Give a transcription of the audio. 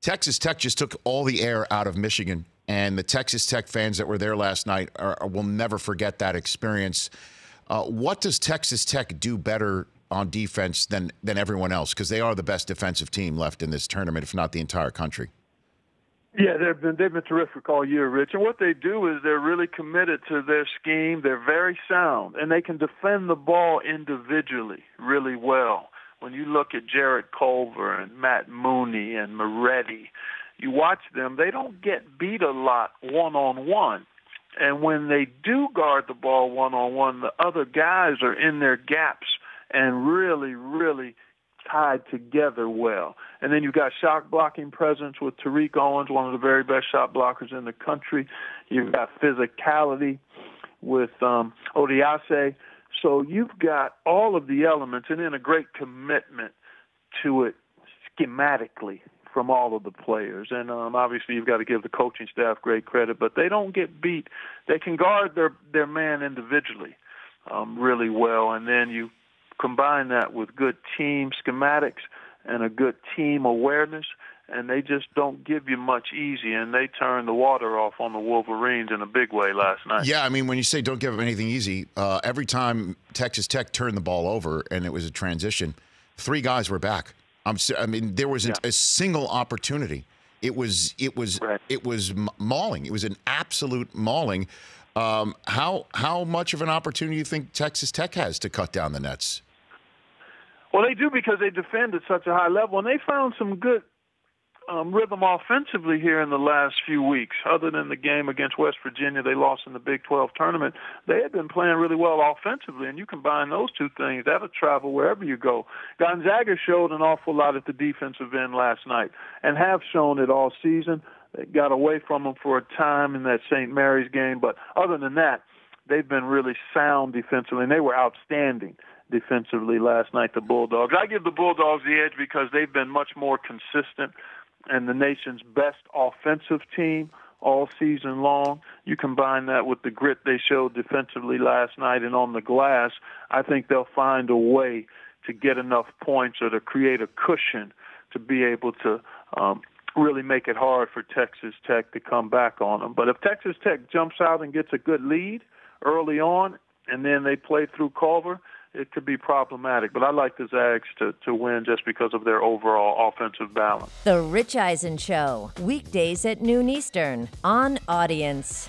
Texas Tech just took all the air out of Michigan, and the Texas Tech fans that were there last night will never forget that experience. What does Texas Tech do better on defense than everyone else? Because they are the best defensive team left in this tournament, if not the entire country. Yeah, they've been terrific all year, Rich. And what they do is they're really committed to their scheme. They're very sound, and they can defend the ball individually really well. When you look at Jared Culver and Matt Mooney and Moretti, you watch them, they don't get beat a lot one-on-one. And when they do guard the ball one-on-one, the other guys are in their gaps and really, really tied together well. And then you've got shot blocking presence with Tariq Owens, one of the very best shot blockers in the country. You've got physicality with Odiase. So you've got all of the elements and then a great commitment to it schematically from all of the players. And obviously you've got to give the coaching staff great credit, but they don't get beat. They can guard their man individually really well, and then you combine that with good team schematics and a good team awareness, and they just don't give you much easy, and they turned the water off on the Wolverines in a big way last night. Yeah, I mean, when you say don't give them anything easy, every time Texas Tech turned the ball over and it was a transition, 3 guys were back. I mean, there wasn't a single opportunity. It was mauling. It was an absolute mauling. How much of an opportunity do you think Texas Tech has to cut down the nets? Well, they do because they defend at such a high level, and they found some good rhythm offensively here in the last few weeks. Other than the game against West Virginia, they lost in the Big 12 tournament. They had been playing really well offensively, and you combine those two things, that'll travel wherever you go. Gonzaga showed an awful lot at the defensive end last night and have shown it all season. They got away from them for a time in that St. Mary's game, but other than that, they've been really sound defensively, and they were outstanding defensively last night, the Bulldogs. I give the Bulldogs the edge because they've been much more consistent and the nation's best offensive team all season long. You combine that with the grit they showed defensively last night and on the glass, I think they'll find a way to get enough points or to create a cushion to be able to really make it hard for Texas Tech to come back on them. But if Texas Tech jumps out and gets a good lead early on and then they play through Culver, it could be problematic. But I like the Zags to win just because of their overall offensive balance. The Rich Eisen Show, weekdays at noon Eastern on Audience.